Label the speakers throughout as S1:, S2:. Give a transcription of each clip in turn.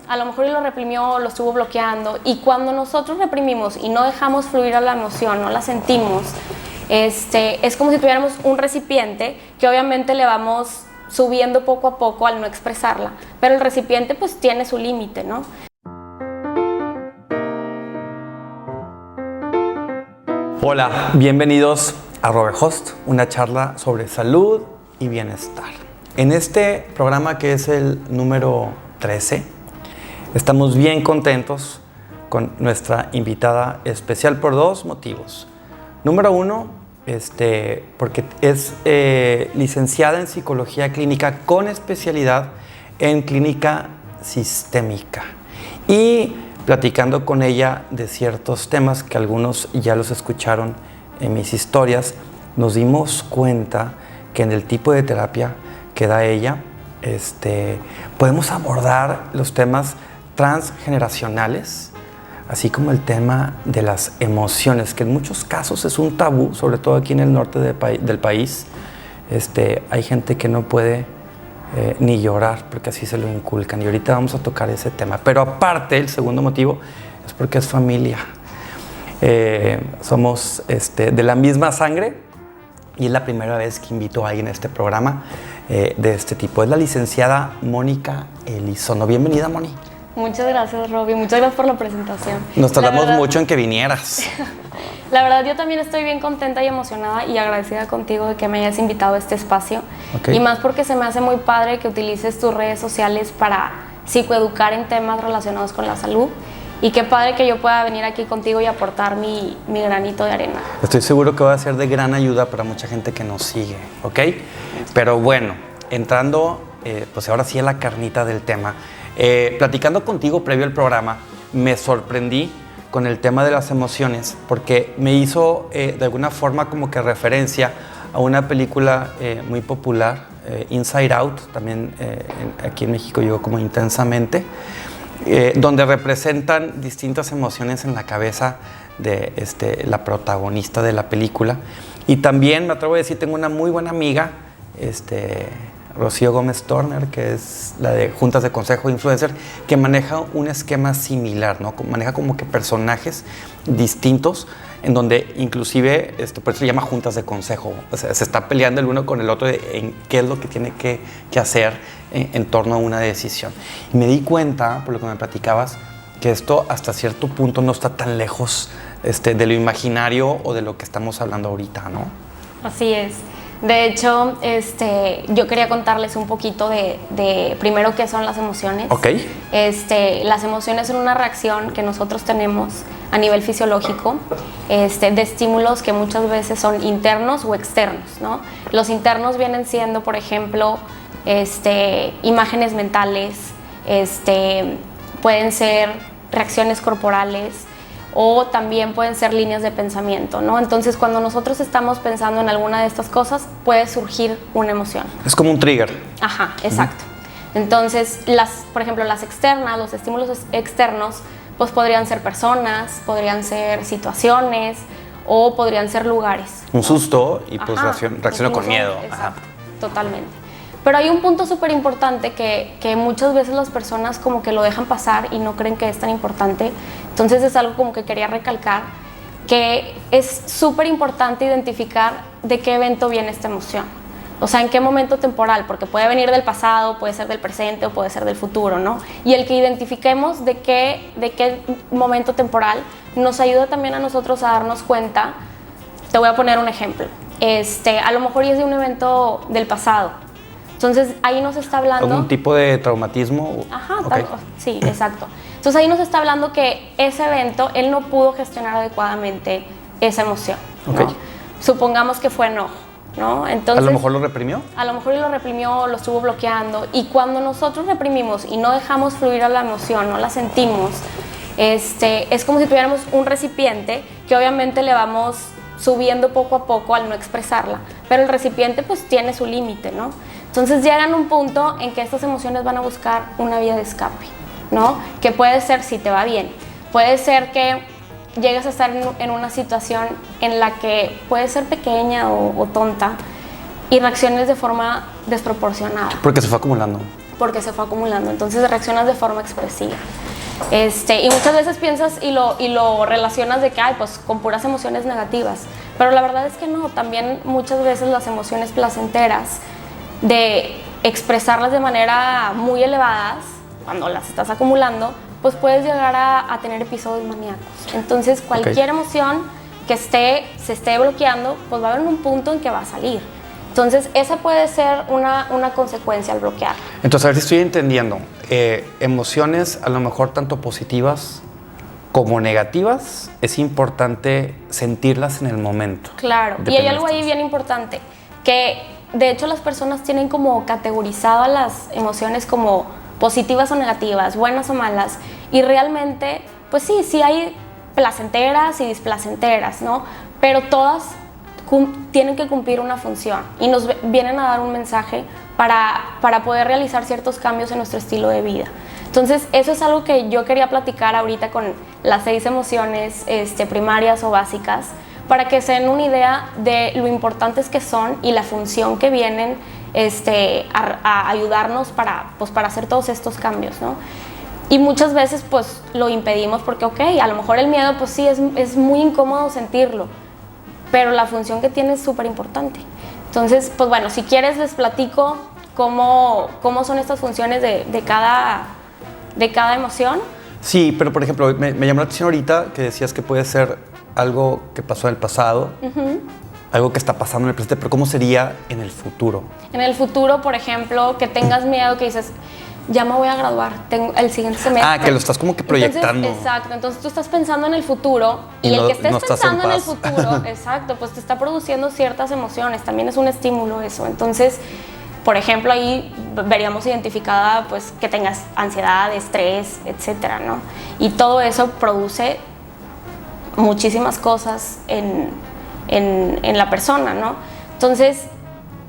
S1: a lo mejor lo reprimió, lo estuvo bloqueando, y cuando nosotros reprimimos y no dejamos fluir a la emoción, no la sentimos, es como si tuviéramos un recipiente que obviamente le vamos subiendo poco a poco al no expresarla, pero el recipiente pues tiene su límite, ¿no?
S2: Hola, bienvenidos a Robert Host, una charla sobre salud y bienestar. En este programa, que es el número 13, estamos bien contentos con nuestra invitada especial por dos motivos. Número uno, porque es licenciada en psicología clínica con especialidad en clínica sistémica, y platicando con ella de ciertos temas que algunos ya los escucharon en mis historias, nos dimos cuenta que en el tipo de terapia que da ella, podemos abordar los temas transgeneracionales, así como el tema de las emociones, que en muchos casos es un tabú, sobre todo aquí en el norte del país. Hay gente que no puede ni llorar porque así se lo inculcan, y ahorita vamos a tocar ese tema. Pero aparte, el segundo motivo es porque es familia. Somos de la misma sangre, y es la primera vez que invito a alguien a este programa de este tipo. Es la licenciada Mónica Elizondo. Bienvenida, Moni.
S1: Muchas gracias, Robbie. Muchas gracias por la presentación.
S2: Nos tardamos mucho en que vinieras.
S1: La verdad, yo también estoy bien contenta y emocionada y agradecida contigo de que me hayas invitado a este espacio.
S2: Okay.
S1: Y más porque se me hace muy padre que utilices tus redes sociales para psicoeducar en temas relacionados con la salud. Y qué padre que yo pueda venir aquí contigo y aportar mi granito de arena.
S2: Estoy seguro que va a ser de gran ayuda para mucha gente que nos sigue, ¿ok? Pero bueno, entrando, pues ahora sí a la carnita del tema. Platicando contigo previo al programa, me sorprendí con el tema de las emociones, porque me hizo de alguna forma como que referencia a una película muy popular, Inside Out, también aquí en México llegó como Intensamente, donde representan distintas emociones en la cabeza de la protagonista de la película. Y también me atrevo a decir, tengo una muy buena amiga, Rocío Gómez Turner, que es la de Juntas de Consejo Influencer, que maneja un esquema similar, ¿no? Maneja como que personajes distintos, en donde inclusive, por eso se llama Juntas de Consejo. O sea, se está peleando el uno con el otro en qué es lo que tiene que hacer en torno a una decisión. Y me di cuenta, por lo que me platicabas, que esto hasta cierto punto no está tan lejos de lo imaginario o de lo que estamos hablando ahorita, ¿no?
S1: Así es. De hecho, yo quería contarles un poquito de primero qué son las emociones.
S2: Ok.
S1: Las emociones son una reacción que nosotros tenemos a nivel fisiológico de estímulos que muchas veces son internos o externos, ¿no? Los internos vienen siendo, por ejemplo, imágenes mentales, pueden ser reacciones corporales, o también pueden ser líneas de pensamiento, ¿no? Entonces, cuando nosotros estamos pensando en alguna de estas cosas, puede surgir una emoción.
S2: Es como un trigger.
S1: Ajá, exacto. Entonces, por ejemplo, las externas, los estímulos externos, pues podrían ser personas, podrían ser situaciones o podrían ser lugares.
S2: Un susto y pues reacciono con miedo.
S1: Exacto, totalmente. Pero hay un punto súper importante que muchas veces las personas como que lo dejan pasar y no creen que es tan importante. Entonces es algo como que quería recalcar, que es súper importante identificar de qué evento viene esta emoción. O sea, en qué momento temporal, porque puede venir del pasado, puede ser del presente o puede ser del futuro, ¿no? Y el que identifiquemos de qué momento temporal nos ayuda también a nosotros a darnos cuenta. Te voy a poner un ejemplo. A lo mejor es de un evento del pasado. Entonces, ahí nos está hablando...
S2: ¿Algún tipo de traumatismo?
S1: Ajá, okay. Sí, exacto. Entonces, ahí nos está hablando que ese evento, él no pudo gestionar adecuadamente esa emoción, ¿no?
S2: Okay.
S1: Supongamos que fue enojo, ¿no? Entonces,
S2: ¿a lo mejor lo reprimió?
S1: A lo mejor lo reprimió, lo estuvo bloqueando. Y cuando nosotros reprimimos y no dejamos fluir a la emoción, no la sentimos, es como si tuviéramos un recipiente que obviamente le vamos subiendo poco a poco al no expresarla. Pero el recipiente, pues, tiene su límite, ¿no? Entonces llegan a un punto en que estas emociones van a buscar una vía de escape, ¿no? Que puede ser, si te va bien, puede ser que llegues a estar en una situación en la que puede ser pequeña o tonta y reacciones de forma desproporcionada.
S2: Porque se fue acumulando.
S1: porque se fue acumulando. Entonces reaccionas de forma expresiva. Y muchas veces piensas y lo relacionas de que, ay, pues con puras emociones negativas. Pero la verdad es que no, también muchas veces las emociones placenteras, de expresarlas de manera muy elevadas, cuando las estás acumulando, pues puedes llegar a tener episodios maníacos. Entonces cualquier emoción que se esté bloqueando, pues va a haber un punto en que va a salir. Entonces esa puede ser una consecuencia al bloquear.
S2: Entonces, a ver si estoy entendiendo. Emociones a lo mejor tanto positivas como negativas, es importante sentirlas en el momento.
S1: Claro, y hay algo ahí bien importante, que de hecho las personas tienen como categorizado a las emociones como positivas o negativas, buenas o malas, y realmente, pues sí hay placenteras y displacenteras, ¿no? Pero todas tienen que cumplir una función y nos vienen a dar un mensaje para poder realizar ciertos cambios en nuestro estilo de vida. Entonces, eso es algo que yo quería platicar ahorita con las 6 emociones primarias o básicas, para que se den una idea de lo importantes que son y la función que vienen a ayudarnos para hacer todos estos cambios, ¿no? Y muchas veces pues lo impedimos porque, a lo mejor el miedo pues sí es muy incómodo sentirlo, pero la función que tiene es súper importante. Entonces, pues bueno, si quieres les platico cómo son estas funciones de cada emoción.
S2: Sí, pero por ejemplo, me llamó la atención ahorita que decías que puede ser algo que pasó en el pasado, algo que está pasando en el presente, pero ¿cómo sería en el futuro?
S1: En el futuro, por ejemplo, que tengas miedo, que dices, ya me voy a graduar, tengo el siguiente semestre.
S2: Ah, que lo estás como que proyectando.
S1: Entonces, exacto, entonces tú estás pensando en el futuro y el que estés pensando en el futuro, exacto, pues te está produciendo ciertas emociones, también es un estímulo eso. Entonces, por ejemplo, ahí veríamos identificada pues que tengas ansiedad, estrés, etcétera, ¿no? Y todo eso produce muchísimas cosas en la persona, ¿no? Entonces,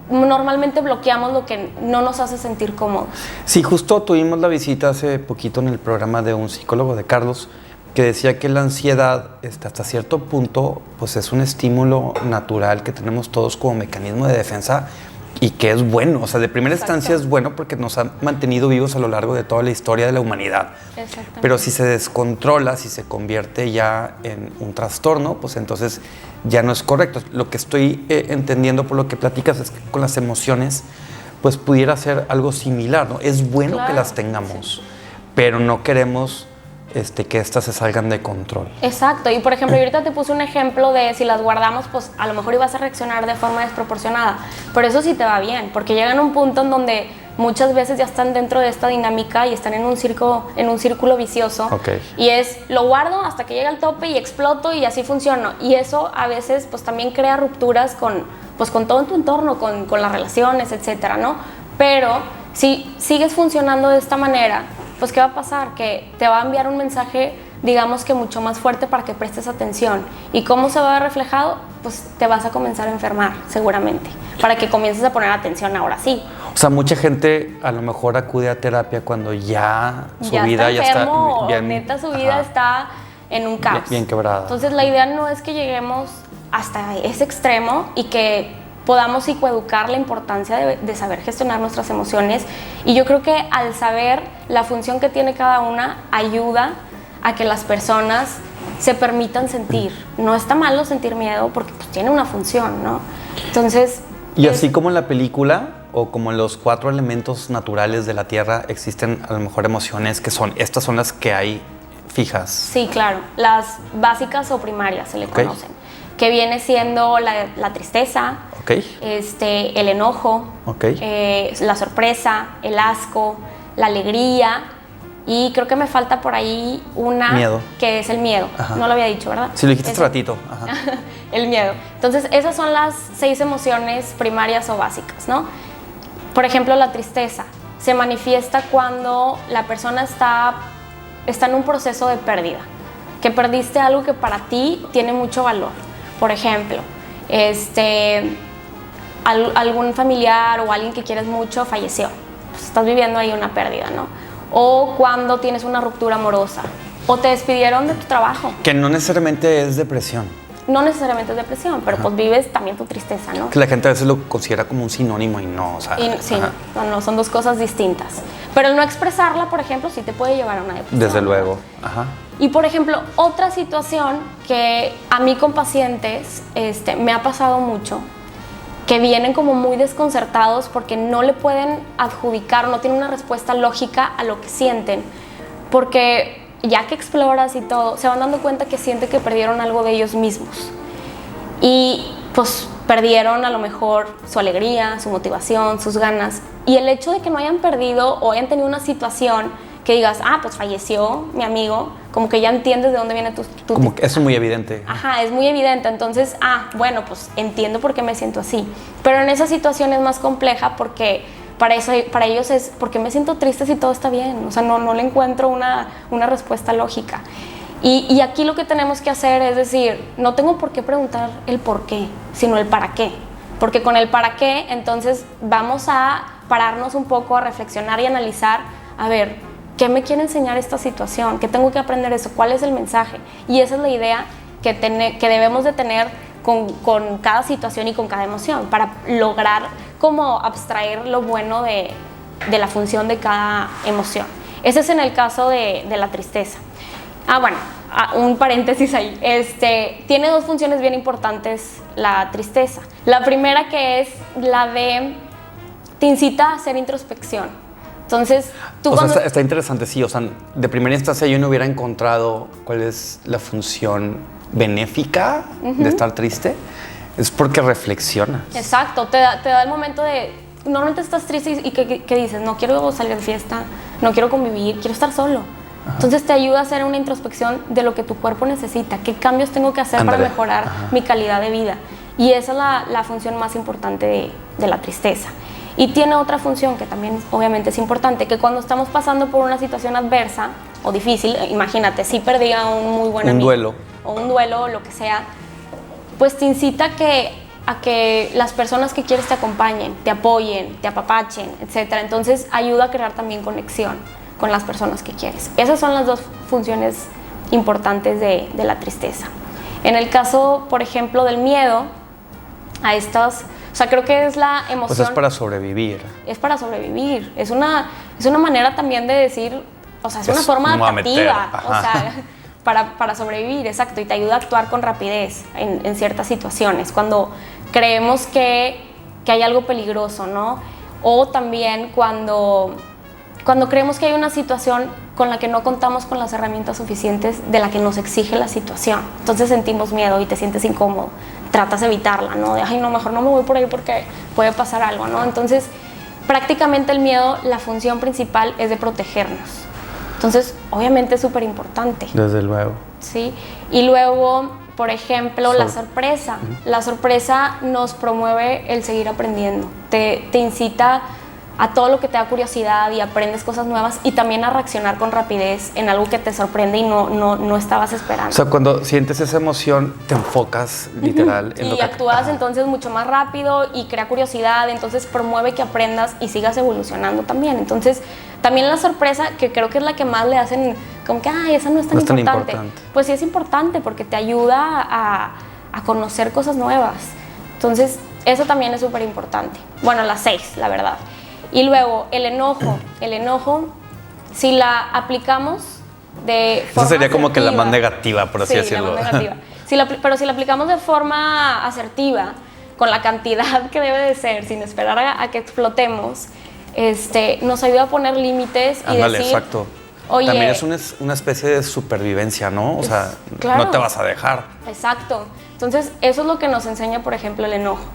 S1: normalmente bloqueamos lo que no nos hace sentir cómodos.
S2: Sí, justo tuvimos la visita hace poquito en el programa de un psicólogo, de Carlos, que decía que la ansiedad hasta cierto punto pues es un estímulo natural que tenemos todos como mecanismo de defensa y que es bueno, o sea, de primera instancia es bueno porque nos ha mantenido vivos a lo largo de toda la historia de la humanidad. Pero si se descontrola, si se convierte ya en un trastorno, pues entonces ya no es correcto. Lo que estoy entendiendo por lo que platicas es que con las emociones pues pudiera ser algo similar, ¿no? Es bueno que las tengamos, pero no queremos que estas se salgan de control.
S1: Exacto, y por ejemplo, yo ahorita te puse un ejemplo de si las guardamos, pues a lo mejor ibas a reaccionar de forma desproporcionada, pero eso sí te va bien, porque llegan a un punto en donde muchas veces ya están dentro de esta dinámica y están en un círculo vicioso, y es, lo guardo hasta que llega al tope y exploto y así funciona, y eso a veces pues también crea rupturas con todo en tu entorno, con las relaciones, etcétera, ¿no? Pero si sigues funcionando de esta manera, pues ¿qué va a pasar? Que te va a enviar un mensaje, digamos que mucho más fuerte para que prestes atención. ¿Y cómo se va a ver reflejado? Pues te vas a comenzar a enfermar, seguramente, para que comiences a poner atención ahora sí.
S2: O sea, mucha gente a lo mejor acude a terapia cuando ya su vida ya está bien,
S1: neta, su vida está en un caos.
S2: Bien quebrada.
S1: Entonces, la idea no es que lleguemos hasta ese extremo y que podamos psicoeducar la importancia de saber gestionar nuestras emociones, y yo creo que al saber la función que tiene cada una ayuda a que las personas se permitan sentir. No está malo sentir miedo porque pues tiene una función, ¿no? Entonces...
S2: Y así como en la película o como en los 4 elementos naturales de la Tierra existen a lo mejor emociones que estas son las que hay fijas.
S1: Sí, claro, las básicas o primarias se le conocen, que viene siendo la tristeza, el enojo, la sorpresa, el asco, la alegría, y creo que me falta por ahí miedo, que es el miedo. Ajá. No lo había dicho, ¿verdad?
S2: Sí, lo dijiste hace ratito. Ajá.
S1: El miedo. Entonces, esas son las 6 emociones primarias o básicas, ¿no? Por ejemplo, la tristeza se manifiesta cuando la persona está en un proceso de pérdida, que perdiste algo que para ti tiene mucho valor. Por ejemplo, algún familiar o alguien que quieres mucho falleció, pues estás viviendo ahí una pérdida, ¿no? O cuando tienes una ruptura amorosa, o te despidieron de tu trabajo.
S2: Que no necesariamente es depresión.
S1: no necesariamente es depresión, pero pues vives también tu tristeza, ¿no?
S2: Que la gente a veces lo considera como un sinónimo y no, o sea.
S1: Sí, no, son dos cosas distintas. Pero el no expresarla, por ejemplo, sí te puede llevar a una depresión.
S2: Desde luego, ajá.
S1: Y por ejemplo, otra situación que a mí con pacientes me ha pasado mucho, que vienen como muy desconcertados porque no le pueden adjudicar, no tienen una respuesta lógica a lo que sienten, porque ya que exploras y todo, se van dando cuenta que sienten que perdieron algo de ellos mismos. Y pues perdieron a lo mejor su alegría, su motivación, sus ganas. Y el hecho de que no hayan perdido o hayan tenido una situación que digas, pues falleció mi amigo, como que ya entiendes de dónde viene tu
S2: como que eso es muy evidente.
S1: Ajá, es muy evidente. Entonces, bueno, pues entiendo por qué me siento así. Pero en esa situación es más compleja porque para ellos es, ¿por qué me siento triste si todo está bien? O sea, no le encuentro una respuesta lógica. Y aquí lo que tenemos que hacer es decir, no tengo por qué preguntar el por qué, sino el para qué. Porque con el para qué, entonces vamos a pararnos un poco, a reflexionar y analizar, a ver, ¿qué me quiere enseñar esta situación? ¿Qué tengo que aprender eso? ¿Cuál es el mensaje? Y esa es la idea que debemos de tener con cada situación y con cada emoción para lograr como abstraer lo bueno de la función de cada emoción. Ese es en el caso de la tristeza. Bueno, un paréntesis ahí. Tiene dos funciones bien importantes la tristeza. La primera que es la de te incita a hacer introspección. Entonces, tú
S2: sea, está interesante, sí. O sea, de primera instancia yo no hubiera encontrado cuál es la función benéfica de estar triste. Es porque reflexionas.
S1: Exacto. Te da el momento de... Normalmente estás triste y ¿qué dices? No quiero salir de fiesta, no quiero convivir, quiero estar solo. Ajá. Entonces te ayuda a hacer una introspección de lo que tu cuerpo necesita. ¿Qué cambios tengo que hacer para mejorar mi calidad de vida? Y esa es la función más importante de la tristeza. Y tiene otra función que también obviamente es importante, que cuando estamos pasando por una situación adversa o difícil, imagínate, si perdí a un muy buen amigo. O un duelo, o lo que sea, pues te incita a que las personas que quieres te acompañen, te apoyen, te apapachen, etc. Entonces ayuda a crear también conexión con las personas que quieres. Esas son las dos funciones importantes de la tristeza. En el caso, por ejemplo, del miedo, a estas... O sea, creo que es la emoción...
S2: Pues es para sobrevivir.
S1: Es para sobrevivir. Es una manera también de decir... O sea, es una forma adaptativa. O sea, para sobrevivir, exacto. Y te ayuda a actuar con rapidez en ciertas situaciones. Cuando creemos que hay algo peligroso, ¿no? O también cuando creemos que hay una situación con la que no contamos con las herramientas suficientes de la que nos exige la situación. Entonces sentimos miedo y te sientes incómodo. Tratas de evitarla, ¿no? De, no, mejor no me voy por ahí porque puede pasar algo, ¿no? Entonces, prácticamente el miedo, la función principal es de protegernos. Entonces, obviamente es súper importante.
S2: Desde luego.
S1: Sí. Y luego, por ejemplo, la sorpresa. La sorpresa nos promueve el seguir aprendiendo. Te incita a todo lo que te da curiosidad y aprendes cosas nuevas y también a reaccionar con rapidez en algo que te sorprende y no estabas esperando.
S2: O sea, cuando sientes esa emoción, te enfocas literal en lo que...
S1: Y actúas entonces mucho más rápido y crea curiosidad, entonces promueve que aprendas y sigas evolucionando también. Entonces, también la sorpresa, que creo que es la que más le hacen, como que, esa no es tan importante. Pues sí es importante porque te ayuda a conocer cosas nuevas. Entonces, eso también es súper importante. Bueno, las 6, la verdad. Y luego, el enojo, si la aplicamos de forma
S2: Esa sería
S1: asertiva,
S2: como que la más negativa, por así decirlo.
S1: La más negativa. Pero si la aplicamos de forma asertiva, con la cantidad que debe de ser, sin esperar a que explotemos, nos ayuda a poner límites y decir...
S2: exacto. Oye, también es una especie de supervivencia, ¿no? O sea, claro, no te vas a dejar.
S1: Exacto. Entonces, eso es lo que nos enseña, por ejemplo, el enojo.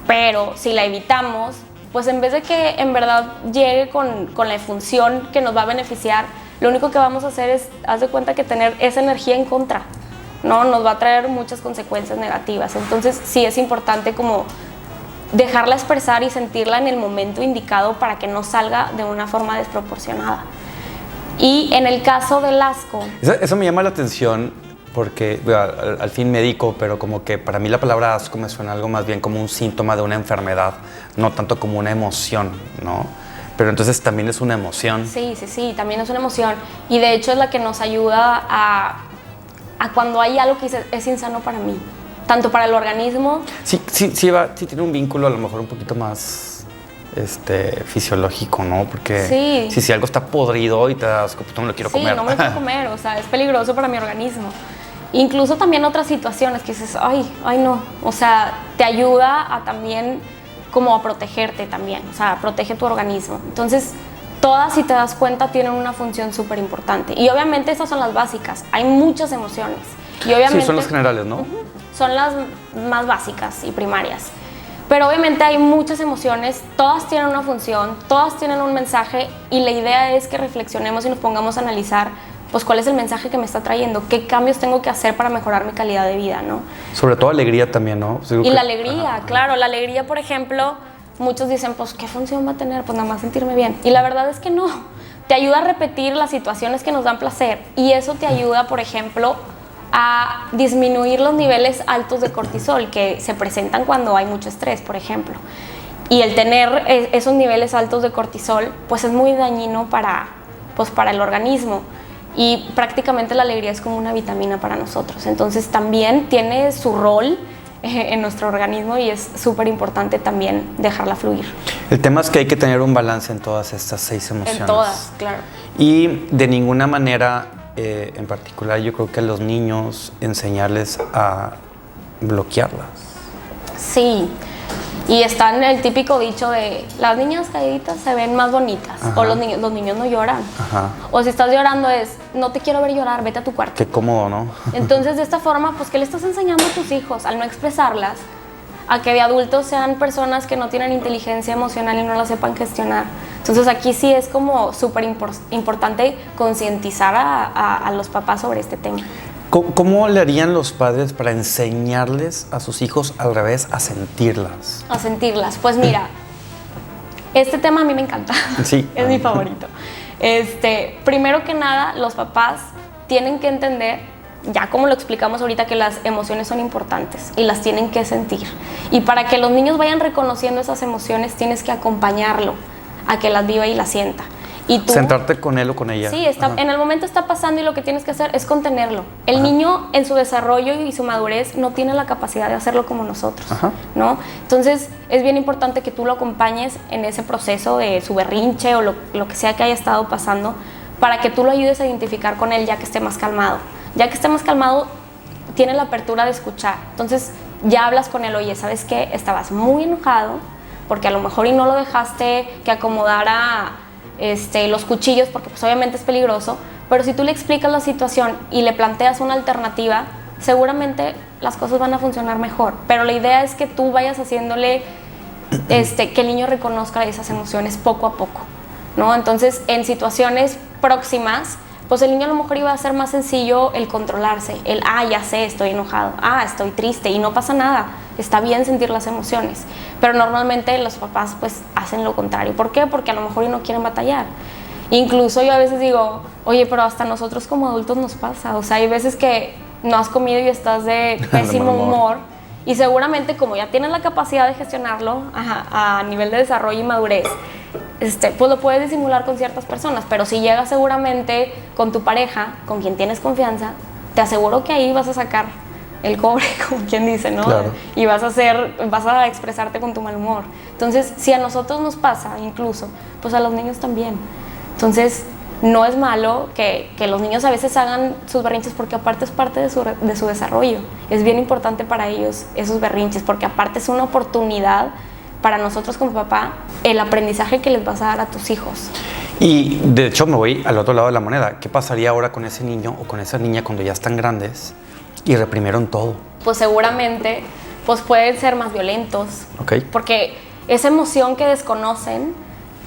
S1: Pero si la evitamos... pues en vez de que en verdad llegue con la función que nos va a beneficiar, lo único que vamos a hacer es, haz de cuenta que tener esa energía en contra, ¿no? Nos va a traer muchas consecuencias negativas. Entonces sí es importante como dejarla expresar y sentirla en el momento indicado para que no salga de una forma desproporcionada. Y en el caso del asco...
S2: Eso me llama la atención porque al fin médico, pero como que para mí la palabra asco me suena algo más bien como un síntoma de una enfermedad, no tanto como una emoción, ¿no? Pero entonces también es una emoción.
S1: Sí, también es una emoción. Y de hecho es la que nos ayuda a cuando hay algo que es insano para mí. tanto para el organismo.
S2: Sí, tiene un vínculo a lo mejor un poquito más fisiológico, ¿no? Porque si algo está podrido y te das, pues no me lo quiero comer.
S1: Sí, no me lo quiero comer, o sea, es peligroso para mi organismo. Incluso también otras situaciones que dices, ay no, o sea, te ayuda a también como a protegerte también, o sea, protege tu organismo. Entonces, todas, si te das cuenta, tienen una función súper importante. Y obviamente esas son las básicas, hay muchas emociones. Y obviamente,
S2: sí, son las generales, ¿no?
S1: Son las más básicas y primarias. Pero obviamente hay muchas emociones, todas tienen una función, todas tienen un mensaje y la idea es que reflexionemos y nos pongamos a analizar pues cuál es el mensaje que me está trayendo, qué cambios tengo que hacer para mejorar mi calidad de vida, ¿no?
S2: Sobre todo alegría también, ¿no?
S1: La alegría, claro, la alegría, por ejemplo, muchos dicen, pues, ¿qué función va a tener? Pues nada más sentirme bien. Y la verdad es que no, te ayuda a repetir las situaciones que nos dan placer y eso te ayuda, por ejemplo, a disminuir los niveles altos de cortisol que se presentan cuando hay mucho estrés, por ejemplo. Y el tener esos niveles altos de cortisol, pues es muy dañino para el organismo. Y prácticamente la alegría es como una vitamina para nosotros. Entonces también tiene su rol en nuestro organismo y es súper importante también dejarla fluir.
S2: El tema es que hay que tener un balance en todas estas 6 emociones.
S1: En todas, claro.
S2: Y de ninguna manera en particular yo creo que a los niños enseñarles a bloquearlas.
S1: Sí. Y está en el típico dicho de las niñas calladitas se ven más bonitas. Ajá. O los niños no lloran.
S2: Ajá.
S1: O si estás llorando es, no te quiero ver llorar, vete a tu cuarto.
S2: Qué cómodo, ¿no?
S1: Entonces de esta forma, pues ¿qué le estás enseñando a tus hijos al no expresarlas? A que de adultos sean personas que no tienen inteligencia emocional y no la sepan gestionar. Entonces aquí sí es como súper importante concientizar a los papás sobre este tema.
S2: ¿Cómo le harían los padres para enseñarles a sus hijos al revés a sentirlas?
S1: A sentirlas. Pues mira, este tema a mí me encanta.
S2: Sí.
S1: Es mi favorito. Primero que nada, los papás tienen que entender, ya como lo explicamos ahorita, que las emociones son importantes y las tienen que sentir. Y para que los niños vayan reconociendo esas emociones, tienes que acompañarlo a que las viva y las sienta. Y tú,
S2: sentarte con él o con ella.
S1: Sí, en el momento está pasando y lo que tienes que hacer es contenerlo. El niño en su desarrollo y su madurez no tiene la capacidad de hacerlo como nosotros, ¿no? Entonces es bien importante que tú lo acompañes en ese proceso de su berrinche o lo que sea que haya estado pasando para que tú lo ayudes a identificar con él ya que esté más calmado. Ya que esté más calmado, tiene la apertura de escuchar. Entonces ya hablas con él, oye, ¿sabes qué? Estabas muy enojado porque a lo mejor y no lo dejaste que acomodara los cuchillos porque pues obviamente es peligroso, pero si tú le explicas la situación y le planteas una alternativa, seguramente las cosas van a funcionar mejor, pero la idea es que tú vayas haciéndole que el niño reconozca esas emociones poco a poco, ¿no? Entonces en situaciones próximas pues el niño a lo mejor iba a ser más sencillo el controlarse, ya sé, estoy enojado, estoy triste y no pasa nada, está bien sentir las emociones, pero normalmente los papás pues hacen lo contrario. ¿Por qué? Porque a lo mejor no quieren batallar. Incluso yo a veces digo, oye, pero hasta nosotros como adultos nos pasa, o sea, hay veces que no has comido y estás de pésimo humor y seguramente como ya tienes la capacidad de gestionarlo a nivel de desarrollo y madurez, pues lo puedes disimular con ciertas personas, pero si llegas seguramente con tu pareja, con quien tienes confianza, te aseguro que ahí vas a sacar el cobre, como quien dice, ¿no?
S2: Claro.
S1: Y vas a expresarte con tu mal humor. Entonces, si a nosotros nos pasa incluso, pues a los niños también. Entonces, no es malo que los niños a veces hagan sus berrinches porque aparte es parte de su desarrollo. Es bien importante para ellos esos berrinches porque aparte es una oportunidad para nosotros como papá, el aprendizaje que les vas a dar a tus hijos.
S2: Y de hecho me voy al otro lado de la moneda. ¿Qué pasaría ahora con ese niño o con esa niña cuando ya están grandes y reprimieron todo? Pues
S1: seguramente pues pueden ser más violentos.
S2: Okay.
S1: Porque esa emoción que desconocen,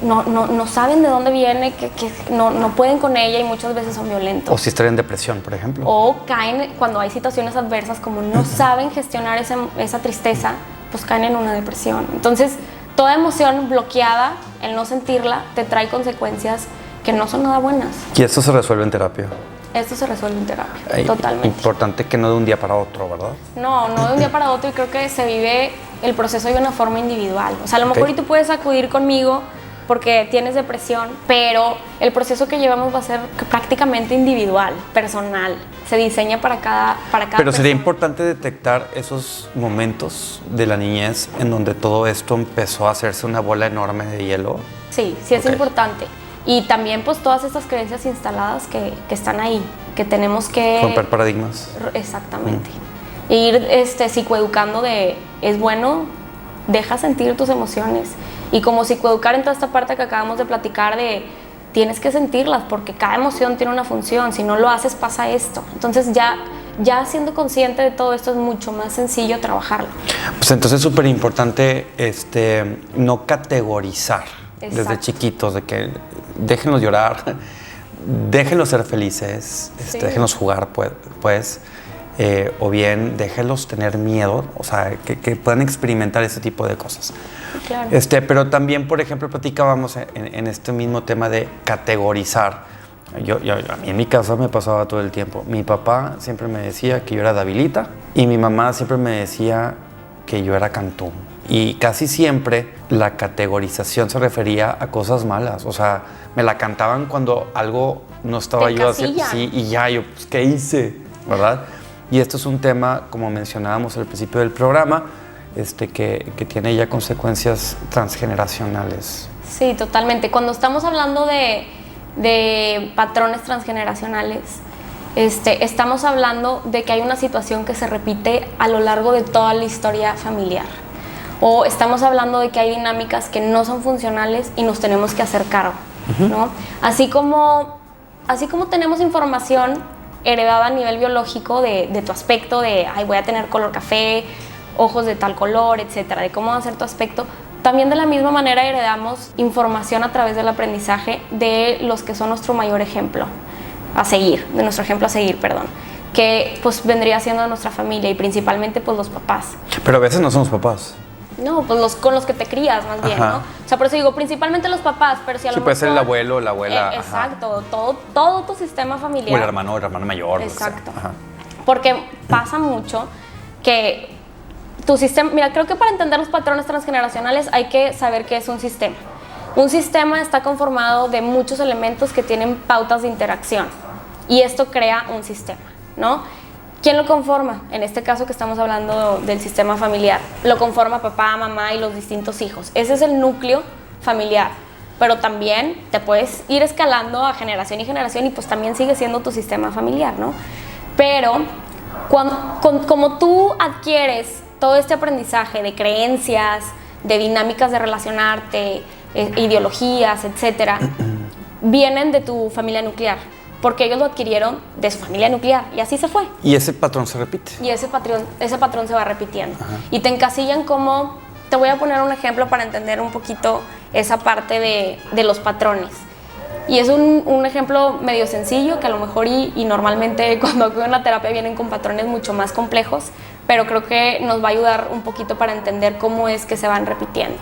S1: no saben de dónde viene, que no pueden con ella y muchas veces son violentos.
S2: O si están en depresión, por ejemplo.
S1: O caen cuando hay situaciones adversas, como no saben gestionar esa tristeza, pues caen en una depresión. Entonces, toda emoción bloqueada, el no sentirla, te trae consecuencias que no son nada buenas.
S2: Y esto se resuelve en terapia.
S1: Esto se resuelve en terapia, totalmente.
S2: Importante que no de un día para otro, ¿verdad?
S1: No de un día para otro y creo que se vive el proceso de una forma individual. O sea, a lo mejor y tú puedes acudir conmigo porque tienes depresión, pero el proceso que llevamos va a ser prácticamente individual, personal, se diseña para cada
S2: Pero sería
S1: persona.
S2: importante detectar esos momentos de la niñez en donde todo esto empezó a hacerse una bola enorme de hielo.
S1: Sí, sí es
S2: Ok.
S1: importante. Y también pues todas estas creencias instaladas que están ahí, que tenemos que...
S2: Romper paradigmas.
S1: Exactamente. Ir psicoeducando de, es bueno, deja sentir tus emociones. Y como psicoeducar en toda esta parte que acabamos de platicar de, tienes que sentirlas porque cada emoción tiene una función, si no lo haces pasa esto. Entonces ya siendo consciente de todo esto es mucho más sencillo trabajarlo.
S2: Pues entonces es súper importante no categorizar desde
S1: Exacto.
S2: chiquitos, de que déjenlos llorar, déjenlos ser felices,
S1: Sí.
S2: déjenlos jugar, pues, o bien déjenlos tener miedo, o sea, que puedan experimentar ese tipo de cosas.
S1: Claro.
S2: Pero también, por ejemplo, platicábamos en este mismo tema de categorizar. A mí en mi casa me pasaba todo el tiempo. Mi papá siempre me decía que yo era debilita y mi mamá siempre me decía que yo era cantú. Y casi siempre la categorización se refería a cosas malas. O sea, me la cantaban cuando algo no estaba
S1: Te
S2: yo haciendo.
S1: encasillan.
S2: Sí, y ya, yo, pues, ¿qué hice? ¿Verdad? Y esto es un tema, como mencionábamos al principio del programa, que tiene ya consecuencias transgeneracionales.
S1: Sí, totalmente. Cuando estamos hablando de patrones transgeneracionales, estamos hablando de que hay una situación que se repite a lo largo de toda la historia familiar. O estamos hablando de que hay dinámicas que no son funcionales y nos tenemos que hacer cargo, ¿no? Así como tenemos información heredada a nivel biológico de tu aspecto, de ay, voy a tener color café, ojos de tal color, etcétera, de cómo va a ser tu aspecto. También de la misma manera heredamos información a través del aprendizaje de los que son nuestro mayor ejemplo a seguir, de nuestro ejemplo a seguir, perdón, que pues vendría siendo nuestra familia y principalmente pues los papás.
S2: Pero a veces no somos papás.
S1: No, pues con los que te crías más bien,
S2: Ajá.
S1: ¿no? O sea, por eso digo, principalmente los papás, pero si a lo
S2: Sí, puede ser el
S1: mejor-
S2: abuelo, la abuela. Ajá.
S1: exacto, todo tu sistema familiar.
S2: O el hermano mayor. lo que sea.
S1: Exacto.
S2: Ajá.
S1: Porque pasa mucho que tu sistema, mira, creo que para entender los patrones transgeneracionales hay que saber qué es un sistema. Un sistema está conformado de muchos elementos que tienen pautas de interacción y esto crea un sistema, ¿no? ¿Quién lo conforma? En este caso que estamos hablando del sistema familiar, lo conforma papá, mamá y los distintos hijos. Ese es el núcleo familiar, pero también te puedes ir escalando a generación y generación y pues también sigue siendo tu sistema familiar, ¿no? Pero como tú adquieres todo este aprendizaje de creencias, de dinámicas de relacionarte, ideologías, etcétera, vienen de tu familia nuclear, porque ellos lo adquirieron de su familia nuclear y así se fue.
S2: Y ese patrón se repite.
S1: Y ese patrón se va repitiendo. Ajá. Y te encasillan como, te voy a poner un ejemplo para entender un poquito esa parte de los patrones. Y es un ejemplo medio sencillo que a lo mejor y normalmente cuando acudo a una terapia vienen con patrones mucho más complejos, pero creo que nos va a ayudar un poquito para entender cómo es que se van repitiendo.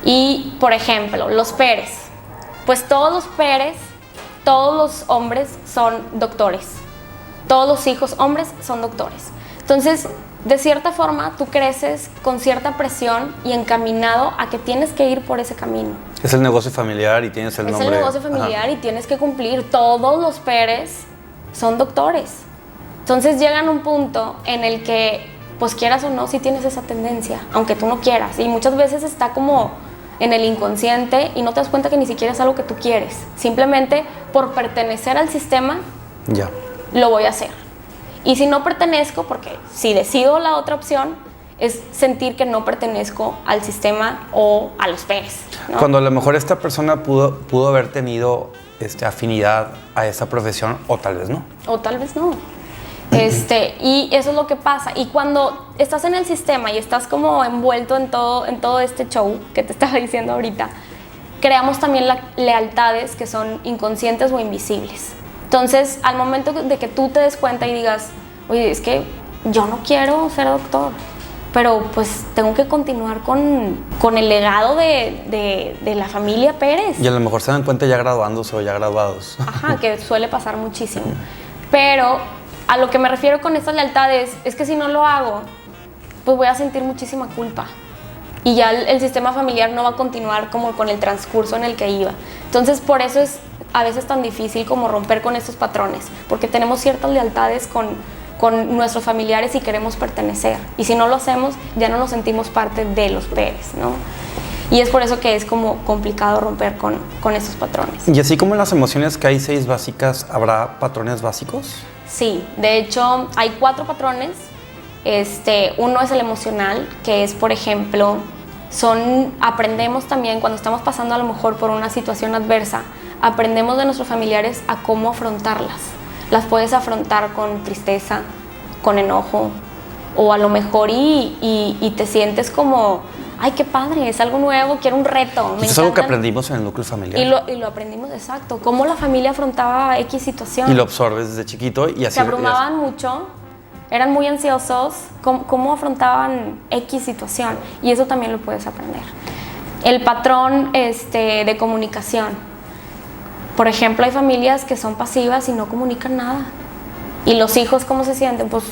S1: Y, por ejemplo, los Pérez. Pues todos los Pérez, todos los hombres son doctores. Todos los hijos hombres son doctores. Entonces, de cierta forma, tú creces con cierta presión y encaminado a que tienes que ir por ese camino.
S2: Es el negocio familiar y tienes el nombre.
S1: Es el negocio familiar. Ajá. Y tienes que cumplir. Todos los Pérez son doctores. Entonces llegan a un punto en el que, pues quieras o no, sí tienes esa tendencia, aunque tú no quieras. Y muchas veces está como en el inconsciente y no te das cuenta que ni siquiera es algo que tú quieres. Simplemente por pertenecer al sistema,
S2: ya,
S1: lo voy a hacer. Y si no pertenezco, porque si decido la otra opción, es sentir que no pertenezco al sistema o a los Pérez, ¿no?
S2: Cuando a lo mejor esta persona pudo haber tenido afinidad a esa profesión, o tal vez no.
S1: O tal vez no. Y eso es lo que pasa. Y cuando estás en el sistema y estás como envuelto en todo este show que te estaba diciendo ahorita, creamos también lealtades que son inconscientes o invisibles. Entonces, al momento de que tú te des cuenta y digas, oye, es que yo no quiero ser doctor, pero pues tengo que continuar con el legado de la familia Pérez.
S2: Y a lo mejor se dan cuenta ya graduándose o ya graduados.
S1: Ajá, que suele pasar muchísimo. Pero a lo que me refiero con estas lealtades es que si no lo hago, pues voy a sentir muchísima culpa. y ya el sistema familiar no va a continuar como con el transcurso en el que iba. Entonces, por eso es a veces tan difícil como romper con estos patrones, porque tenemos ciertas lealtades con nuestros familiares y queremos pertenecer. Y si no lo hacemos, ya no nos sentimos parte de los Pérez, ¿no? Y es por eso que es como complicado romper con estos patrones.
S2: Y así como en las emociones que hay 6 básicas, ¿habrá patrones básicos?
S1: Sí, de hecho hay 4 patrones. Uno es el emocional, que es, por ejemplo, aprendemos también cuando estamos pasando a lo mejor por una situación adversa, aprendemos de nuestros familiares a cómo afrontarlas. Las puedes afrontar con tristeza, con enojo, o a lo mejor y te sientes como, ay, qué padre, es algo nuevo, quiero un reto.
S2: Es algo que aprendimos en el núcleo familiar.
S1: Y lo aprendimos, exacto, cómo la familia afrontaba X situación.
S2: Y lo absorbes desde chiquito y así.
S1: Se abrumaban mucho, eran muy ansiosos, cómo afrontaban X situación, y eso también lo puedes aprender. El patrón de comunicación. Por ejemplo, hay familias que son pasivas y no comunican nada. Y los hijos, ¿cómo se sienten? Pues,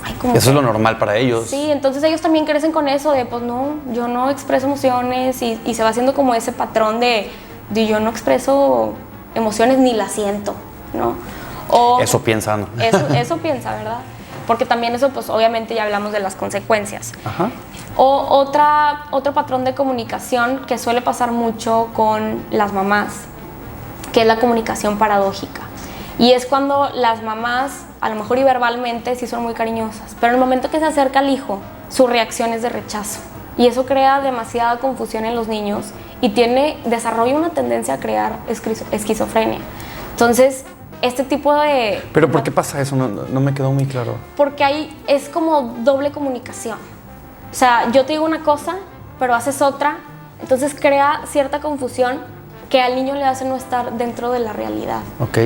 S1: ay, como
S2: eso es lo normal para ellos.
S1: Sí, entonces ellos también crecen con eso de, pues no, yo no expreso emociones, y se va haciendo como ese patrón de yo no expreso emociones ni las siento, ¿no? O
S2: eso piensa, ¿no?
S1: Eso piensa, ¿verdad? Porque también eso, pues obviamente ya hablamos de las consecuencias.
S2: Ajá.
S1: O otro patrón de comunicación que suele pasar mucho con las mamás, que es la comunicación paradójica. Y es cuando las mamás, a lo mejor y verbalmente, sí son muy cariñosas, pero en el momento que se acerca al hijo, su reacción es de rechazo. Y eso crea demasiada confusión en los niños y desarrolla una tendencia a crear esquizofrenia. Entonces, este tipo de...
S2: ¿Pero por qué pasa eso? No me quedó muy claro.
S1: Porque es como doble comunicación. O sea, yo te digo una cosa, pero haces otra, entonces crea cierta confusión que al niño le hace no estar dentro de la realidad.
S2: Ok.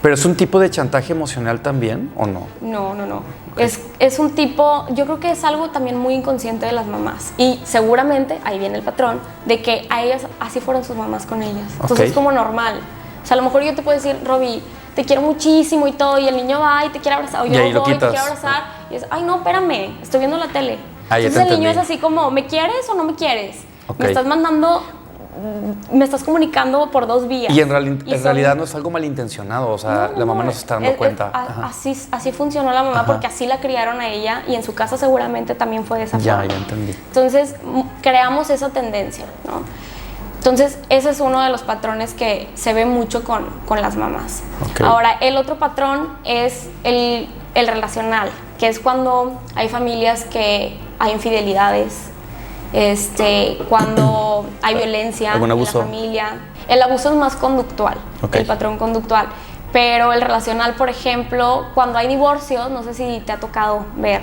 S2: ¿Pero es un tipo de chantaje emocional también o no?
S1: No.
S2: Okay.
S1: Es un tipo, yo creo que es algo también muy inconsciente de las mamás. Y seguramente, ahí viene el patrón, de que a ellas así fueron sus mamás con ellas. Entonces es como normal. O sea, a lo mejor yo te puedo decir, Robbie, te quiero muchísimo y todo, y el niño va y te quiere abrazar, o yo voy y te quiero abrazar, y es, ay no, espérame, estoy viendo la tele. Entonces el niño es así como, ¿me quieres o no me quieres? Okay. Me estás comunicando por 2 vías.
S2: Y en realidad no es algo malintencionado, o sea, la mamá no se está dando cuenta.
S1: Así funcionó la mamá. Ajá. Porque así la criaron a ella, y en su casa seguramente también fue de esa forma.
S2: Ya entendí.
S1: Entonces, creamos esa tendencia, ¿no? Entonces, ese es uno de los patrones que se ve mucho con las mamás. Okay. Ahora, el otro patrón es el relacional, que es cuando hay familias que hay infidelidades, cuando hay violencia en la familia. El abuso es más conductual, okay. El patrón conductual. Pero el relacional, por ejemplo, cuando hay divorcios, no sé si te ha tocado ver,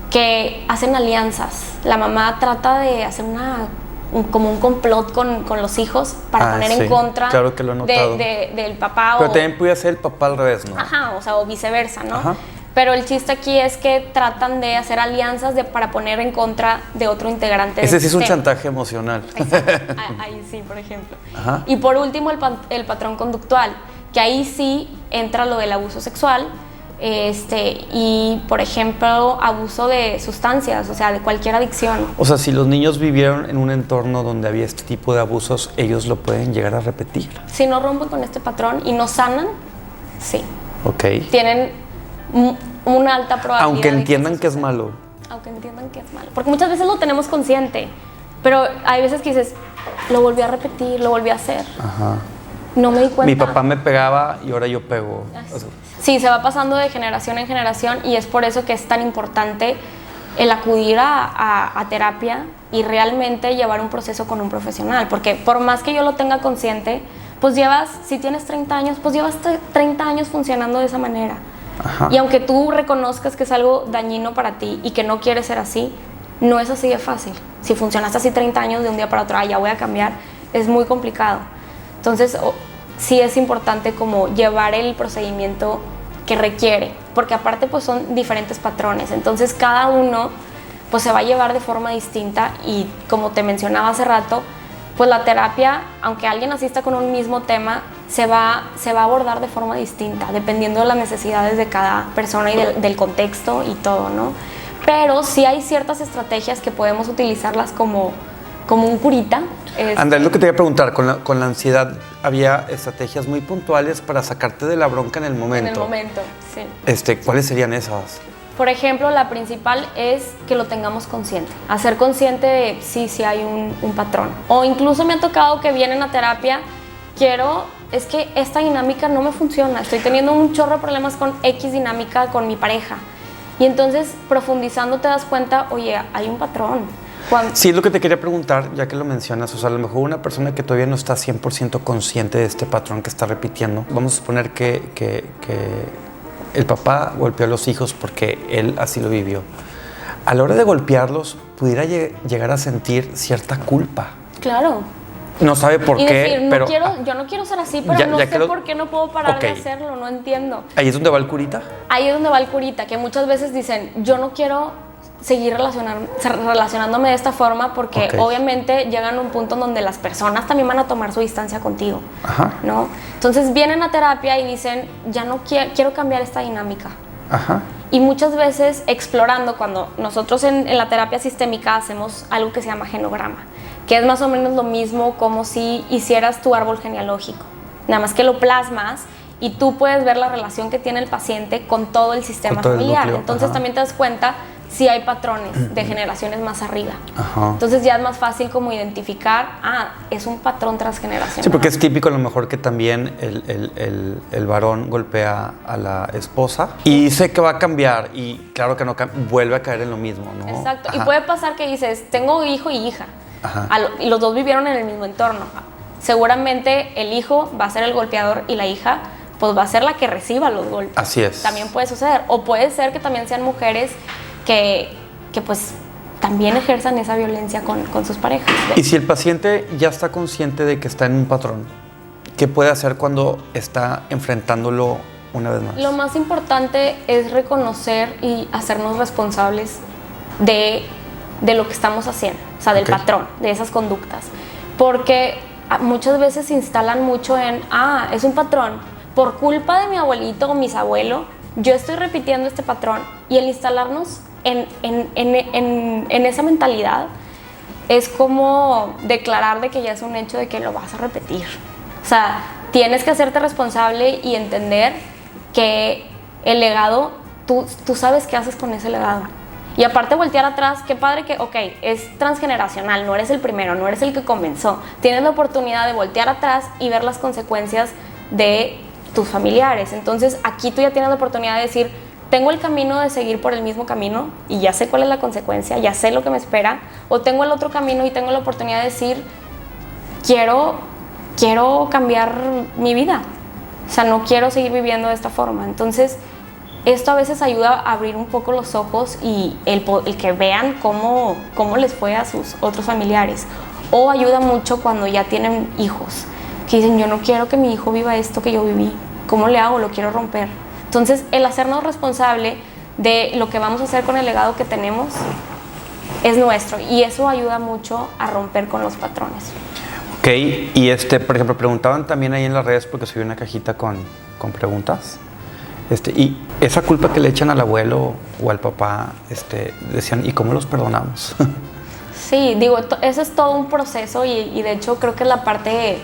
S1: que hacen alianzas. La mamá trata de hacer como un complot con los hijos para poner en contra,
S2: claro que lo he notado,
S1: del papá.
S2: Pero también puede ser el papá al revés, ¿no?
S1: Ajá, o viceversa, ¿no?
S2: Ajá.
S1: Pero el chiste aquí es que tratan de hacer alianzas para poner en contra de otro integrante.
S2: Ese sí es un chantaje emocional.
S1: Ahí sí, por ejemplo.
S2: Ajá.
S1: Y por último, el patrón conductual, que ahí sí entra lo del abuso sexual, y por ejemplo, abuso de sustancias, o sea, de cualquier adicción.
S2: O sea, si los niños vivieron en un entorno donde había este tipo de abusos, ellos lo pueden llegar a repetir.
S1: Si no rompen con este patrón y no sanan, sí.
S2: Ok.
S1: Tienen una alta probabilidad.
S2: Aunque entiendan que es malo.
S1: Aunque entiendan que es malo. Porque muchas veces lo tenemos consciente, pero hay veces que dices, lo volví a repetir, lo volví a hacer.
S2: Ajá.
S1: No me di cuenta.
S2: Mi papá me pegaba y ahora yo pego.
S1: Sí, se va pasando de generación en generación, y es por eso que es tan importante el acudir a terapia y realmente llevar un proceso con un profesional. Porque por más que yo lo tenga consciente, pues si tienes 30 años, pues llevas 30 años funcionando de esa manera.
S2: Ajá.
S1: Y aunque tú reconozcas que es algo dañino para ti y que no quieres ser así, no es así de fácil. Si funcionaste así 30 años de un día para otro, ya voy a cambiar, es muy complicado. Entonces, sí es importante como llevar el procedimiento que requiere, porque aparte pues son diferentes patrones, entonces cada uno pues se va a llevar de forma distinta, y como te mencionaba hace rato, pues la terapia, aunque alguien asista con un mismo tema, se va a abordar de forma distinta, dependiendo de las necesidades de cada persona y del contexto y todo, ¿no? Pero sí hay ciertas estrategias que podemos utilizarlas como como un curita.
S2: Anda, es lo que te iba a preguntar, con la ansiedad había estrategias muy puntuales para sacarte de la bronca en el momento.
S1: En el momento, sí.
S2: ¿Cuáles serían esas?
S1: Por ejemplo, la principal es que lo tengamos consciente. Hacer consciente de sí hay un patrón. O incluso me ha tocado que vienen a terapia, es que esta dinámica no me funciona. Estoy teniendo un chorro de problemas con X dinámica con mi pareja. Y entonces, profundizando, te das cuenta, oye, hay un patrón.
S2: Sí, es lo que te quería preguntar, ya que lo mencionas. O sea, a lo mejor una persona que todavía no está 100% consciente de este patrón que está repitiendo. Vamos a suponer que el papá golpeó a los hijos porque él así lo vivió. A la hora de golpearlos, pudiera llegar a sentir cierta culpa.
S1: Claro.
S2: No sabe por
S1: y
S2: qué,
S1: decir,
S2: pero...
S1: yo no quiero ser así, pero no sé por qué no puedo parar de hacerlo, no entiendo.
S2: ¿Ahí es donde va el curita?
S1: Ahí es donde va el curita, que muchas veces dicen, yo no quiero seguir relacionándome de esta forma porque obviamente llegan a un punto en donde las personas también van a tomar su distancia contigo, ¿no? Entonces vienen a terapia y dicen, ya no quiero cambiar esta dinámica. Y muchas veces explorando, cuando nosotros en la terapia sistémica hacemos algo que se llama genograma, que es más o menos lo mismo como si hicieras tu árbol genealógico, nada más que lo plasmas y tú puedes ver la relación que tiene el paciente con todo el sistema familiar. Entonces también te das cuenta si hay patrones de generaciones más arriba. Entonces ya es más fácil como identificar, es un patrón transgeneracional.
S2: Sí, porque es típico a lo mejor que también el varón golpea a la esposa y dice que va a cambiar y claro que no vuelve a caer en lo mismo, ¿no?
S1: Exacto. Y puede pasar que dices, tengo hijo y hija, y los dos vivieron en el mismo entorno. Seguramente el hijo va a ser el golpeador y la hija pues va a ser la que reciba los golpes.
S2: Así es.
S1: También puede suceder. O puede ser que también sean mujeres que pues también ejerzan esa violencia con sus parejas.
S2: Y si el paciente ya está consciente de que está en un patrón, ¿qué puede hacer cuando está enfrentándolo una vez más?
S1: Lo más importante es reconocer y hacernos responsables de lo que estamos haciendo, o sea, del patrón, de esas conductas. Porque muchas veces se instalan mucho en, es un patrón. Por culpa de mi abuelito o mis abuelos, yo estoy repitiendo este patrón. Y el instalarnos en esa mentalidad es como declarar de que ya es un hecho de que lo vas a repetir. O sea, tienes que hacerte responsable y entender que el legado, tú sabes qué haces con ese legado. Y aparte voltear atrás, qué padre que, es transgeneracional, no eres el primero, no eres el que comenzó. Tienes la oportunidad de voltear atrás y ver las consecuencias de tus familiares. Entonces aquí tú ya tienes la oportunidad de decir, tengo el camino de seguir por el mismo camino y ya sé cuál es la consecuencia, ya sé lo que me espera, o tengo el otro camino y tengo la oportunidad de decir, quiero cambiar mi vida, o sea, no quiero seguir viviendo de esta forma. Entonces esto a veces ayuda a abrir un poco los ojos y el que vean cómo les fue a sus otros familiares, o ayuda mucho cuando ya tienen hijos que dicen, yo no quiero que mi hijo viva esto que yo viví, ¿cómo le hago? Lo quiero romper. Entonces, el hacernos responsable de lo que vamos a hacer con el legado que tenemos es nuestro, y eso ayuda mucho a romper con los patrones.
S2: Ok, y por ejemplo, preguntaban también ahí en las redes, porque subí una cajita con preguntas, y esa culpa que le echan al abuelo o al papá, decían, ¿y cómo los perdonamos?
S1: Sí, digo, eso es todo un proceso y de hecho creo que es la parte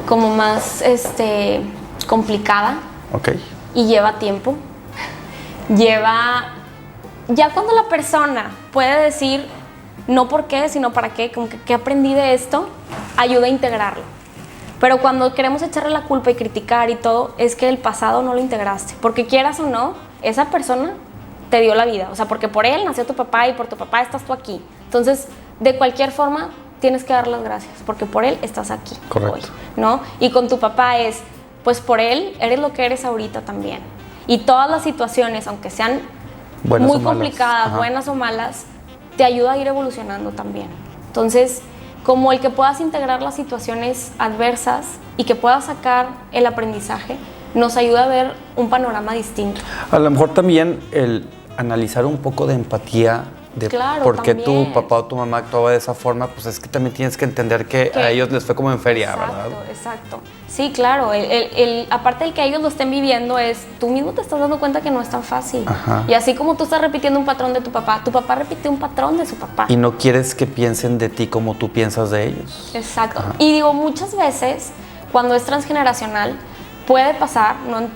S1: como más complicada. Y lleva tiempo. Ya cuando la persona puede decir no por qué, sino para qué, como que qué aprendí de esto, ayuda a integrarlo. Pero cuando queremos echarle la culpa y criticar y todo, es que el pasado no lo integraste. Porque quieras o no, esa persona te dio la vida. O sea, porque por él nació tu papá y por tu papá estás tú aquí. Entonces, de cualquier forma, tienes que dar las gracias, porque por él estás aquí.
S2: Correcto.
S1: Hoy, ¿no? Y con tu papá pues por él eres lo que eres ahorita también. Y todas las situaciones, aunque sean muy complicadas, buenas o malas, te ayuda a ir evolucionando también. Entonces, como el que puedas integrar las situaciones adversas y que puedas sacar el aprendizaje, nos ayuda a ver un panorama distinto.
S2: A lo mejor también el analizar un poco de empatía de
S1: Claro,
S2: por qué
S1: también.
S2: tu papá o tu mamá actuaba de esa forma, pues es que también tienes que entender que a ellos les fue como en feria,
S1: exacto,
S2: ¿verdad?
S1: Exacto. Sí, claro. Aparte del que ellos lo estén viviendo es, tú mismo te estás dando cuenta que no es tan fácil.
S2: Ajá.
S1: Y así como tú estás repitiendo un patrón de tu papá repite un patrón de su papá.
S2: Y no quieres que piensen de ti como tú piensas de ellos.
S1: Exacto.
S2: Ajá.
S1: Y digo, muchas veces, cuando es transgeneracional, puede pasar, no en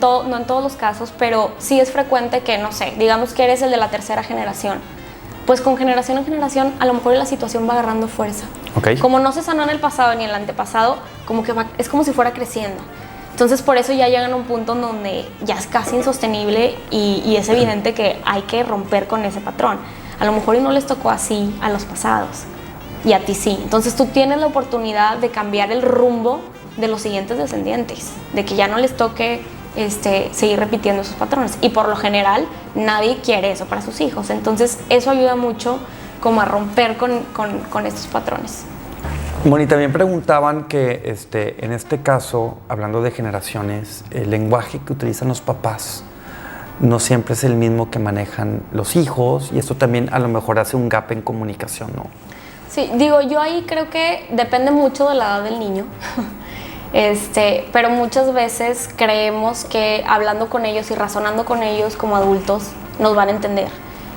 S1: todos los casos, pero sí es frecuente que, no sé, digamos que eres el de la tercera generación. Pues con generación en generación, a lo mejor la situación va agarrando fuerza.
S2: Ok.
S1: Como no se sanó en el pasado ni en el antepasado, como que es como si fuera creciendo. Entonces, por eso ya llegan a un punto en donde ya es casi insostenible y es evidente que hay que romper con ese patrón. A lo mejor y no les tocó así a los pasados, y a ti sí. Entonces, tú tienes la oportunidad de cambiar el rumbo de los siguientes descendientes, de que ya no les toque seguir repitiendo esos patrones. Y por lo general, nadie quiere eso para sus hijos. Entonces, eso ayuda mucho como a romper con estos patrones.
S2: Moni, también preguntaban que en este caso, hablando de generaciones, el lenguaje que utilizan los papás no siempre es el mismo que manejan los hijos, y esto también a lo mejor hace un gap en comunicación, ¿no?
S1: Sí, digo, yo ahí creo que depende mucho de la edad del niño. Pero muchas veces creemos que hablando con ellos y razonando con ellos como adultos nos van a entender.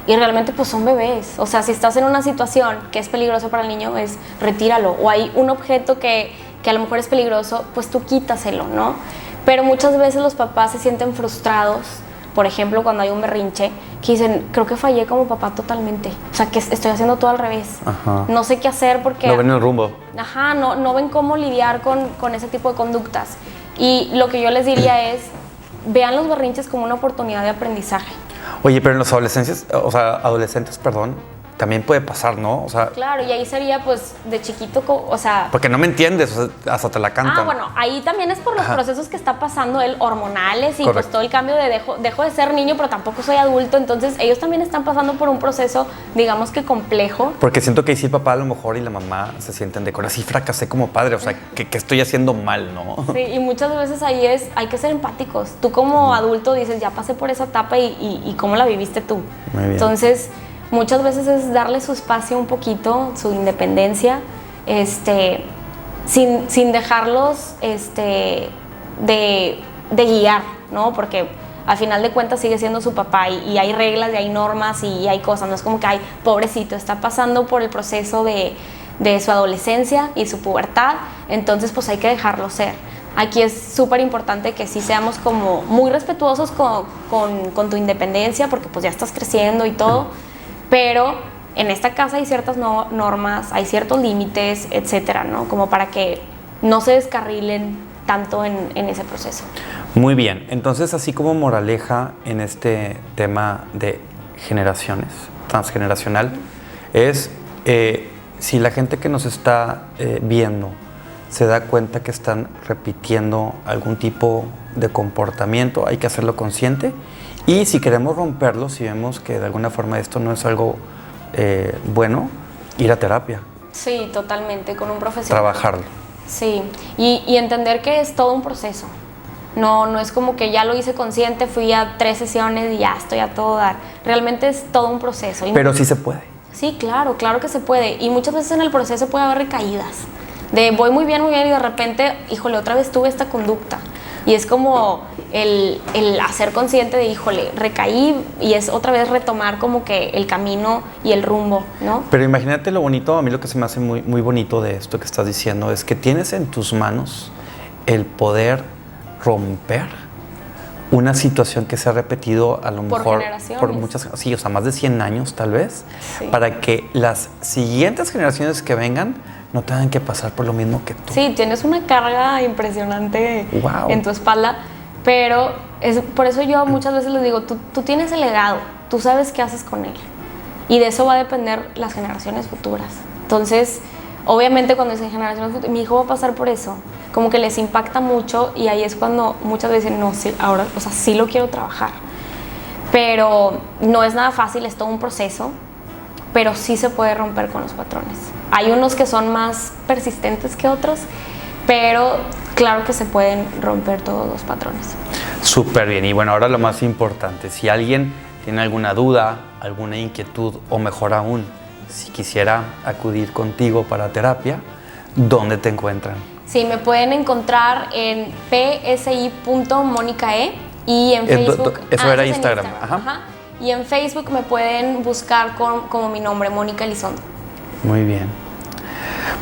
S1: Y realmente pues son bebés. O sea, si estás en una situación que es peligrosa para el niño, es retíralo. O hay un objeto que a lo mejor es peligroso, pues tú quítaselo, ¿no? Pero muchas veces los papás se sienten frustrados. Por ejemplo, cuando hay un berrinche, que dicen, creo que fallé como papá totalmente. O sea, que estoy haciendo todo al revés.
S2: Ajá.
S1: No sé qué hacer porque...
S2: No ven el rumbo.
S1: Ajá, no ven cómo lidiar con ese tipo de conductas. Y lo que yo les diría es, vean los berrinches como una oportunidad de aprendizaje.
S2: Oye, pero en los adolescentes, también puede pasar, ¿no? O sea,
S1: Claro, y ahí sería pues de chiquito, o sea...
S2: porque no me entiendes, o sea, hasta te la cantan.
S1: Ah, bueno, ahí también es por los procesos que está pasando él, hormonales, y
S2: Correcto.
S1: pues todo el cambio de dejo de ser niño, pero tampoco soy adulto, entonces ellos también están pasando por un proceso, digamos que complejo.
S2: Porque siento que ahí sí el papá a lo mejor y la mamá se sienten de ahora sí fracasé como padre, o sea, que estoy haciendo mal, ¿no?
S1: Sí, y muchas veces ahí hay que ser empáticos. Tú como adulto dices, ya pasé por esa etapa y cómo la viviste tú.
S2: Muy bien.
S1: Entonces, muchas veces es darle su espacio un poquito, su independencia, sin dejarlos de guiar, ¿no? Porque al final de cuentas sigue siendo su papá y hay reglas y hay normas y hay cosas. No es como que, ay, pobrecito, está pasando por el proceso de su adolescencia y su pubertad, entonces pues hay que dejarlo ser. Aquí es súper importante que sí seamos como muy respetuosos con tu independencia, porque pues ya estás creciendo y todo, pero en esta casa hay ciertas normas, hay ciertos límites, etcétera, ¿no? Como para que no se descarrilen tanto en ese proceso.
S2: Muy bien, entonces así como moraleja en este tema de generaciones, transgeneracional, es si la gente que nos está viendo se da cuenta que están repitiendo algún tipo de comportamiento, hay que hacerlo consciente, y si queremos romperlo, si vemos que de alguna forma esto no es algo bueno, ir a terapia.
S1: Sí, totalmente, con un profesional.
S2: Trabajarlo.
S1: Sí, y entender que es todo un proceso. No es como que ya lo hice consciente, fui a 3 sesiones y ya estoy a todo dar. Realmente es todo un proceso.
S2: Pero sí se puede.
S1: Sí, claro que se puede. Y muchas veces en el proceso puede haber recaídas. De voy muy bien, y de repente, híjole, otra vez tuve esta conducta. Y es como el hacer consciente de, híjole, recaí, y es otra vez retomar como que el camino y el rumbo, ¿no?
S2: Pero imagínate lo bonito, a mí lo que se me hace muy, muy bonito de esto que estás diciendo es que tienes en tus manos el poder romper una situación que se ha repetido a lo mejor por muchas, sí, o sea, más de 100 años tal vez, sí, para que las siguientes generaciones que vengan no tengan que pasar por lo mismo que tú.
S1: Sí, tienes una carga impresionante, wow, en tu espalda, pero por eso yo muchas veces les digo, tú tienes el legado, tú sabes qué haces con él, y de eso va a depender las generaciones futuras. Entonces, obviamente cuando dicen generaciones futuras, mi hijo va a pasar por eso, como que les impacta mucho, y ahí es cuando muchas veces dicen, no, sí, ahora, o sea, sí lo quiero trabajar. Pero no es nada fácil, es todo un proceso, pero sí se puede romper con los patrones. Hay unos que son más persistentes que otros, pero claro que se pueden romper todos los patrones.
S2: Súper bien, y bueno, ahora lo más importante, si alguien tiene alguna duda, alguna inquietud o mejor aún, si quisiera acudir contigo para terapia, ¿dónde te encuentran?
S1: Sí, me pueden encontrar en psi.monicae y en Facebook.
S2: Eso era
S1: es en
S2: Instagram. Ajá.
S1: Y en Facebook me pueden buscar como mi nombre, Mónica Elizondo.
S2: Muy bien.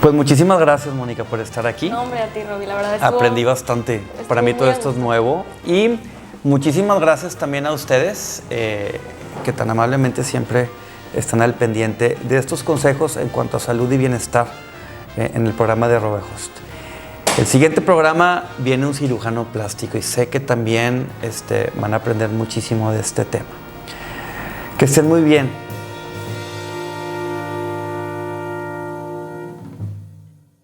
S2: Pues muchísimas gracias, Mónica, por estar aquí.
S1: No, hombre, a ti, Roby, la verdad
S2: Aprendí bastante. Para mí todo esto es nuevo. Y muchísimas gracias también a ustedes que tan amablemente siempre están al pendiente de estos consejos en cuanto a salud y bienestar en el programa de Robehost. El siguiente programa viene un cirujano plástico y sé que también van a aprender muchísimo de este tema. Que estén muy bien.